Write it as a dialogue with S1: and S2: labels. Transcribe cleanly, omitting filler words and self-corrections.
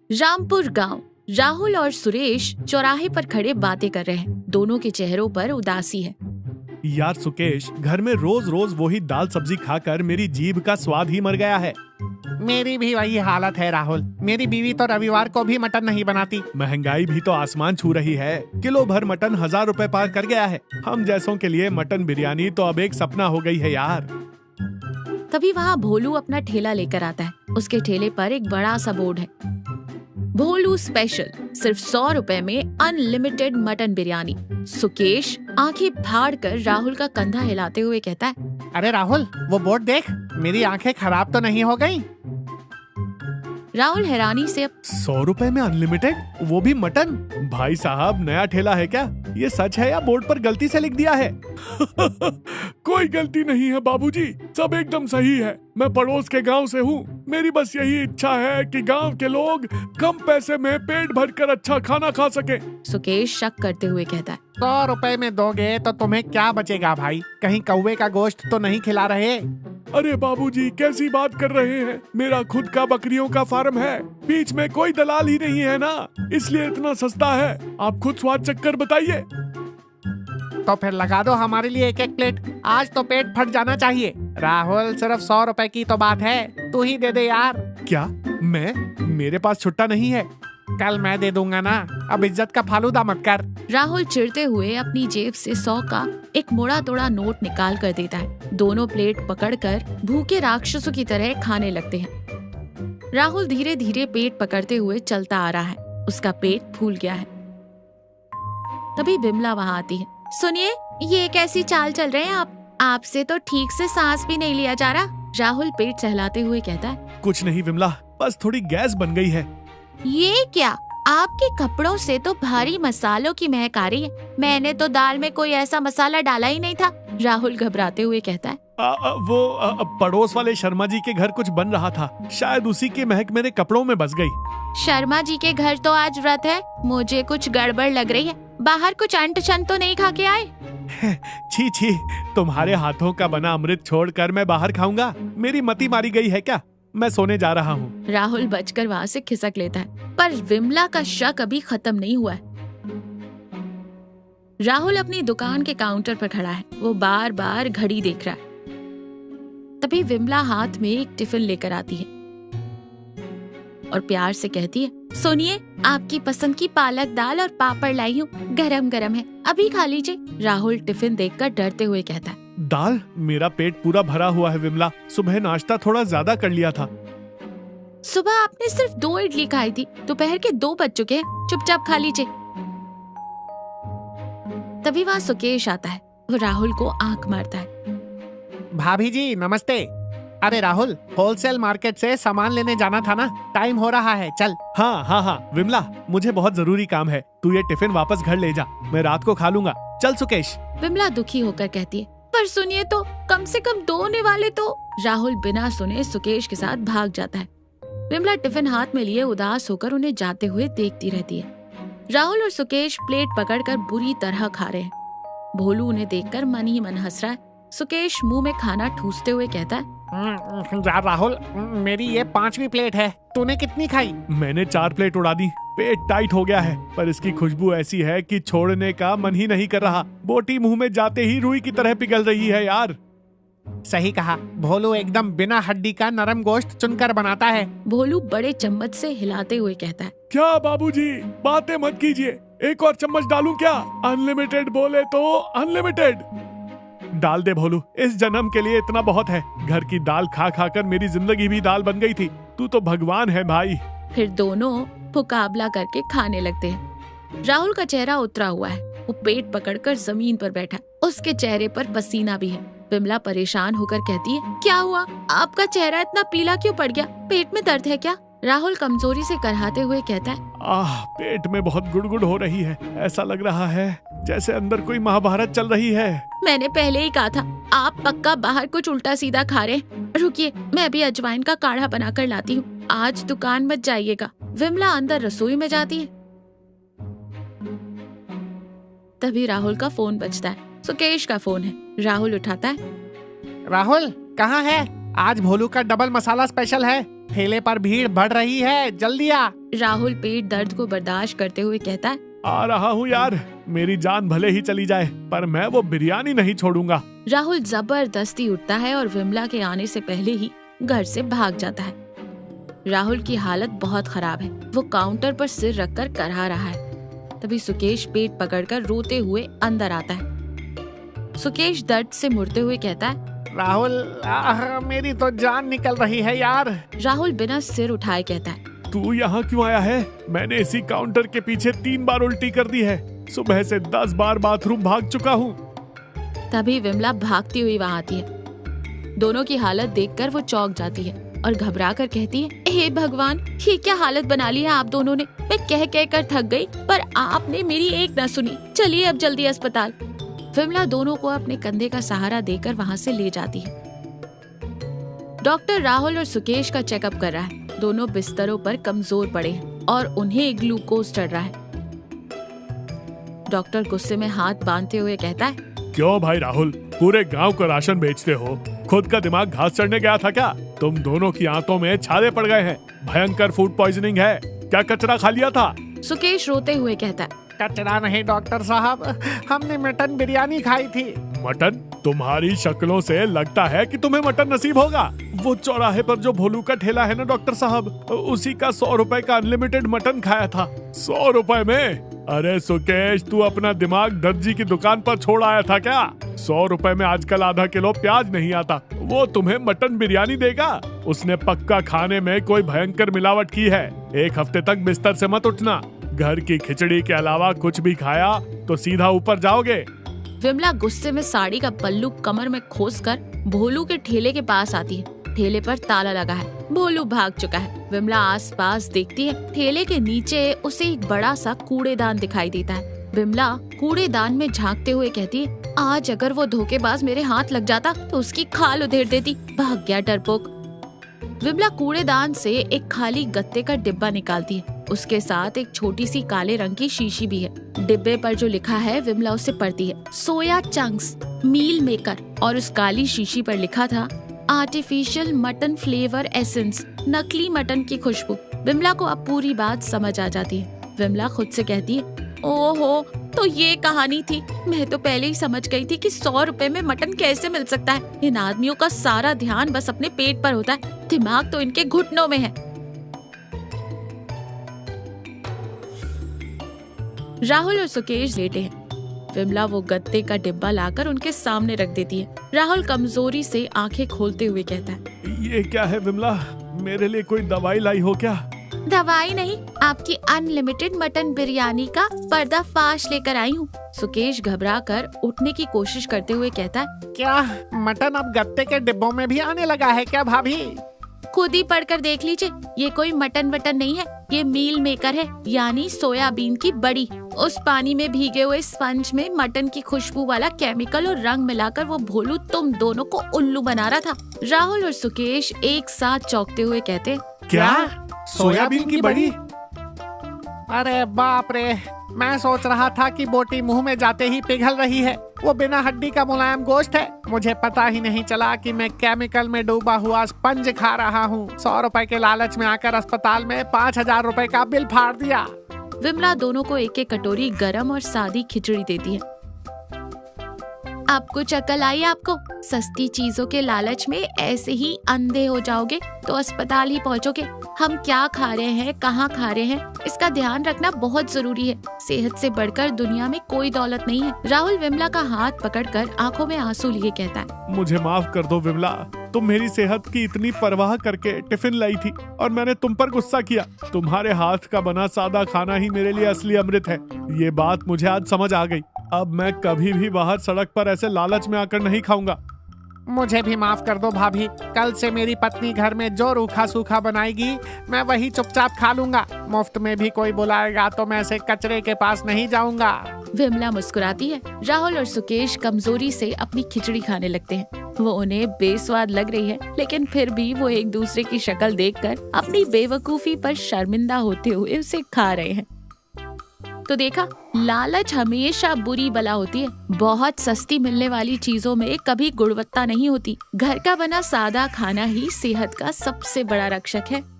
S1: रामपुर गांव। राहुल और सुरेश चौराहे पर खड़े बातें कर रहे हैं। दोनों के चेहरों पर उदासी है।
S2: यार सुकेश, घर में रोज रोज वही दाल सब्जी खाकर मेरी जीभ का स्वाद ही मर गया है।
S3: मेरी भी वही हालत है राहुल। मेरी बीवी तो रविवार को भी मटन नहीं बनाती।
S2: महंगाई भी तो आसमान छू रही है। किलो भर मटन 1000 रुपए पार कर गया है। हम जैसों के लिए मटन बिरयानी तो अब एक सपना हो गई है यार।
S1: तभी वहाँ भोलू अपना ठेला लेकर आता है। उसके ठेले पर एक बड़ा सा बोर्ड है, भोलू स्पेशल, सिर्फ 100 रुपए में अनलिमिटेड मटन बिरयानी। सुकेश आंखें फाड़ कर राहुल का कंधा हिलाते हुए कहता है,
S3: अरे राहुल, वो बोर्ड देख, मेरी आंखें खराब तो नहीं हो गई?
S1: राहुल हैरानी से
S2: 100 रुपए में अनलिमिटेड, वो भी मटन? भाई साहब, नया ठेला है क्या? ये सच है या बोर्ड पर गलती से लिख दिया है?
S4: कोई गलती नहीं है बाबूजी, सब एकदम सही है। मैं पड़ोस के गांव से हूँ। मेरी बस यही इच्छा है कि गांव के लोग कम पैसे में पेट भरकर अच्छा खाना खा सके।
S1: सुकेश शक करते हुए कहता है,
S3: 100 रुपए में दोगे तो तुम्हें क्या बचेगा भाई? कहीं कौवे का गोश्त तो नहीं खिला रहे?
S4: अरे बाबूजी, कैसी बात कर रहे हैं? मेरा खुद का बकरियों का फार्म है। बीच में कोई दलाल ही नहीं है ना, इसलिए इतना सस्ता है। आप खुद स्वाद चक्कर बताइए।
S3: तो फिर लगा दो हमारे लिए एक एक प्लेट। आज तो पेट फट जाना चाहिए। राहुल, सिर्फ 100 रुपए की तो बात है, तू ही दे दे यार।
S2: क्या? मैं? मेरे पास छुट्टा नहीं है।
S3: कल मैं दे दूंगा ना, अब इज्जत का फालूदा मत कर।
S1: राहुल चिढ़ते हुए अपनी जेब से 100 का एक मुड़ा तोड़ा नोट निकाल कर देता है। दोनों प्लेट पकड़कर भूखे राक्षसों की तरह खाने लगते हैं। राहुल धीरे धीरे पेट पकड़ते हुए चलता आ रहा है। उसका पेट फूल गया है। तभी बिमला वहाँ आती है। सुनिए, ये कैसी चाल चल रहे हैं आप? आपसे तो ठीक से सांस भी नहीं लिया जा रहा। राहुल पेट सहलाते हुए कहता है,
S2: कुछ नहीं विमला, बस थोड़ी गैस बन गई है।
S1: ये क्या? आपके कपड़ों से तो भारी मसालों की महक आ रही है। मैंने तो दाल में कोई ऐसा मसाला डाला ही नहीं था। राहुल घबराते हुए कहता है,
S2: पड़ोस वाले शर्मा जी के घर कुछ बन रहा था, शायद उसी की महक मेरे कपड़ों में बस गई।
S1: शर्मा जी के घर तो आज व्रत है, मुझे कुछ गड़बड़ लग रही है। बाहर कुछ अंट शंट तो नहीं खा के आए?
S2: छी छी, तुम्हारे हाथों का बना अमृत छोड़कर मैं बाहर खाऊंगा? मेरी मति मारी गई है क्या? मैं सोने जा रहा हूँ।
S1: राहुल बचकर वहाँ से खिसक लेता है, पर विमला का शक अभी खत्म नहीं हुआ है। राहुल अपनी दुकान के काउंटर पर खड़ा है। वो बार बार घड़ी देख रहा है। तभी विमला हाथ में एक टिफिन लेकर आती है और प्यार से कहती है, सुनिए, आपकी पसंद की पालक दाल और पापड़ लाई हूँ, गरम गरम है, अभी खा लीजिए। राहुल टिफिन देखकर डरते हुए कहता है,
S2: दाल? मेरा पेट पूरा भरा हुआ है विमला, सुबह नाश्ता थोड़ा ज्यादा कर लिया था।
S1: सुबह आपने सिर्फ 2 इडली खाई थी, दोपहर के 2 बज चुके हैं, चुपचाप खा लीजिए। तभी वहाँ सुकेश आता है। वो राहुल को आंख मारता है।
S3: भाभी जी नमस्ते। अरे राहुल, होलसेल मार्केट से सामान लेने जाना था ना, टाइम हो रहा है, चल।
S2: हाँ विमला, मुझे बहुत जरूरी काम है। तू ये टिफिन वापस घर ले जा, मैं रात को खा लूंगा। चल सुकेश।
S1: विमला दुखी होकर कहती है, पर सुनिए तो, कम से कम 2 होने वाले तो। राहुल बिना सुने सुकेश के साथ भाग जाता है। विमला टिफिन हाथ में लिए उदास होकर उन्हें जाते हुए देखती रहती है। राहुल और सुकेश प्लेट पकड़कर बुरी तरह खा रहे हैं। भोलू उन्हें देखकर मन ही मन हंस रहा है। सुकेश मुंह में खाना ठूसते हुए कहता है,
S3: राहुल, मेरी ये 5वीं प्लेट है, तूने कितनी खाई?
S2: मैंने 4 प्लेट उड़ा दी। पेट टाइट हो गया है, पर इसकी खुशबू ऐसी है कि छोड़ने का मन ही नहीं कर रहा। बोटी मुंह में जाते ही रुई की तरह पिघल रही है यार।
S3: सही कहा, भोलू एकदम बिना हड्डी का नरम गोश्त चुनकर बनाता है।
S1: भोलू बड़े चम्मच से हिलाते हुए कहता है,
S4: क्या बाबूजी, बातें मत कीजिए, एक और चम्मच डालूं क्या? अनलिमिटेड बोले तो अनलिमिटेड।
S2: डाल दे भोलू, इस जन्म के लिए इतना बहुत है। घर की दाल खा खा कर मेरी जिंदगी भी दाल बन गई थी। तू तो भगवान है भाई।
S1: फिर दोनों मुकाबला करके खाने लगते हैं। राहुल का चेहरा उतरा हुआ है। वो पेट पकड़कर जमीन पर बैठा है। उसके चेहरे पर पसीना भी है। विमला परेशान होकर कहती है, क्या हुआ? आपका चेहरा इतना पीला क्यों पड़ गया? पेट में दर्द है क्या? राहुल कमजोरी से करहाते हुए कहता है,
S2: पेट में बहुत गुड़गुड़ हो रही है। ऐसा लग रहा है जैसे अंदर कोई महाभारत चल रही है।
S1: मैंने पहले ही कहा था, आप पक्का बाहर कुछ उल्टा सीधा खा रहे हैं। रुकिए, मैं अभी अजवाइन का काढ़ा बनाकर लाती हूँ। आज दुकान मत जाइएगा। विमला अंदर रसोई में जाती है। तभी राहुल का फोन बजता है। सुकेश का फोन है। राहुल उठाता है।
S3: राहुल, कहाँ है? आज भोलू का डबल मसाला स्पेशल है। ठेले पर भीड़ बढ़ रही है, जल्दी आ।
S1: राहुल पेट दर्द को बर्दाश्त करते हुए कहता है,
S2: आ रहा हूँ यार, मेरी जान भले ही चली जाए पर मैं वो बिरयानी नहीं छोड़ूंगा।
S1: राहुल जबरदस्ती उठता है और विमला के आने से पहले ही घर से भाग जाता है। राहुल की हालत बहुत खराब है, वो काउंटर पर सिर रखकर करहा रहा है। तभी सुकेश पेट पकड़कर रोते हुए अंदर आता है। सुकेश दर्द से मुड़ते हुए कहता है,
S3: राहुल, मेरी तो जान निकल रही है यार।
S1: राहुल बिना सिर उठाए कहता है,
S2: तू यहाँ क्यों आया है? मैंने इसी काउंटर के पीछे 3 बार उल्टी कर दी है। सुबह से 10 बार बाथरूम भाग चुका हूँ।
S1: तभी विमला भागती हुई वहाँ आती है। दोनों की हालत देखकर वो चौंक जाती है और घबरा कर कहती है, हे भगवान, ये क्या हालत बना ली है आप दोनों ने। मैं कह कह कर थक गई पर आपने मेरी एक न सुनी। चलिए अब जल्दी अस्पताल। विमला दोनों को अपने कंधे का सहारा देकर वहाँ से ले जाती है। डॉक्टर राहुल और सुकेश का चेकअप कर रहा है। दोनों बिस्तरों पर कमजोर पड़े हैं और उन्हें ग्लूकोज चढ़ रहा है। डॉक्टर गुस्से में हाथ बांधते हुए कहता है,
S2: क्यों भाई राहुल, पूरे गांव को राशन बेचते हो, खुद का दिमाग घास चढ़ने गया था क्या? तुम दोनों की आंतों में छाले पड़ गए हैं। भयंकर फूड पॉइजनिंग है। क्या कचरा खा लिया था?
S1: सुकेश रोते हुए कहता है,
S3: कचरा नहीं डॉक्टर साहब, हमने मटन बिरयानी खाई थी।
S2: मटन? तुम्हारी शक्लों से लगता है कि तुम्हें मटन नसीब होगा। वो चौराहे पर जो भोलू का ठेला है ना डॉक्टर साहब, उसी का 100 रुपए का अनलिमिटेड मटन खाया था। 100 रुपए में? अरे सुकेश, तू अपना दिमाग दर्जी की दुकान पर छोड़ आया था क्या? 100 रुपए में आजकल आधा किलो प्याज नहीं आता, वो तुम्हें मटन बिरयानी देगा? उसने पक्का खाने में कोई भयंकर मिलावट की है। 1 हफ्ते तक बिस्तर से मत उठना। घर की खिचड़ी के अलावा कुछ भी खाया तो सीधा ऊपर जाओगे।
S1: विमला गुस्से में साड़ी का पल्लू कमर में खोसकर भोलू के ठेले के पास आती है। ठेले पर ताला लगा है, भोलू भाग चुका है। विमला आसपास देखती है। ठेले के नीचे उसे एक बड़ा सा कूड़ेदान दिखाई देता है। विमला कूड़ेदान में झांकते हुए कहती है, आज अगर वो धोखेबाज मेरे हाथ लग जाता तो उसकी खाल उधेड़ देती। भाग गया डरपोक। विमला कूड़ेदान से एक खाली गत्ते का डिब्बा निकालती है। उसके साथ एक छोटी सी काले रंग की शीशी भी है। डिब्बे पर जो लिखा है विमला उसे पढ़ती है, सोया चंक्स मील मेकर। और उस काली शीशी पर लिखा था, आर्टिफिशियल मटन फ्लेवर एसेंस, नकली मटन की खुशबू। विमला को अब पूरी बात समझ आ जाती है। विमला खुद से कहती है, ओहो, तो ये कहानी थी। मैं तो पहले ही समझ गई थी कि 100 रुपए में मटन कैसे मिल सकता है। इन आदमियों का सारा ध्यान बस अपने पेट पर होता है, दिमाग तो इनके घुटनों में है। राहुल और सुकेश लेटे हैं। विमला वो गत्ते का डिब्बा लाकर उनके सामने रख देती है। राहुल कमजोरी से आंखें खोलते हुए कहता है,
S2: ये क्या है विमला? मेरे लिए कोई दवाई लाई हो क्या?
S1: दवाई नहीं, आपकी अनलिमिटेड मटन बिरयानी का पर्दाफाश लेकर आई हूँ। सुकेश घबरा कर उठने की कोशिश करते हुए कहता है,
S3: क्या मटन अब गत्ते के डिब्बों में भी आने लगा है क्या भाभी?
S1: खुद ही पढ़कर देख लीजिए। ये कोई मटन वटन नहीं है, ये मील मेकर है, यानी सोयाबीन की बड़ी। उस पानी में भीगे हुए स्पंज में मटन की खुशबू वाला केमिकल और रंग मिलाकर वो भोलू तुम दोनों को उल्लू बना रहा था। राहुल और सुकेश एक साथ चौंकते हुए कहते,
S2: क्या? सोयाबीन की बड़ी?
S3: अरे बाप रे, मैं सोच रहा था कि बोटी मुंह में जाते ही पिघल रही है। वो बिना हड्डी का मुलायम गोश्त है। मुझे पता ही नहीं चला कि मैं केमिकल में डूबा हुआ स्पंज खा रहा हूँ। 100 रुपए के लालच में आकर अस्पताल में 5000 रुपए का बिल फाड़ दिया।
S1: विमला दोनों को एक एक कटोरी गरम और सादी खिचड़ी देती है। अब कुछ अकल आई आपको? सस्ती चीजों के लालच में ऐसे ही अंधे हो जाओगे तो अस्पताल ही पहुंचोगे। हम क्या खा रहे हैं, कहाँ खा रहे हैं, इसका ध्यान रखना बहुत जरूरी है। सेहत से बढ़कर दुनिया में कोई दौलत नहीं है। राहुल विमला का हाथ पकड़कर आंखों में आंसू लिए कहता है,
S2: मुझे माफ कर दो विमला, तुम मेरी सेहत की इतनी परवाह करके टिफिन लाई थी और मैंने तुम पर गुस्सा किया। तुम्हारे हाथ का बना सादा खाना ही मेरे लिए असली अमृत है। ये बात मुझे आज समझ आ गई। अब मैं कभी भी बाहर सड़क पर ऐसे लालच में आकर नहीं खाऊंगा।
S3: मुझे भी माफ कर दो भाभी। कल से मेरी पत्नी घर में जो रूखा सूखा बनाएगी मैं वही चुपचाप खा लूंगा। मुफ्त में भी कोई बुलाएगा तो मैं ऐसे कचरे के पास नहीं जाऊंगा।
S1: विमला मुस्कुराती है। राहुल और सुकेश कमजोरी से अपनी खिचड़ी खाने लगते हैं। वो उन्हें बेस्वाद लग रही है, लेकिन फिर भी वो एक दूसरे की शक्ल देखकर अपनी बेवकूफी पर शर्मिंदा होते हुए उसे खा रहे हैं। तो देखा, लालच हमेशा बुरी बला होती है। बहुत सस्ती मिलने वाली चीजों में कभी गुणवत्ता नहीं होती। घर का बना सादा खाना ही सेहत का सबसे बड़ा रक्षक है।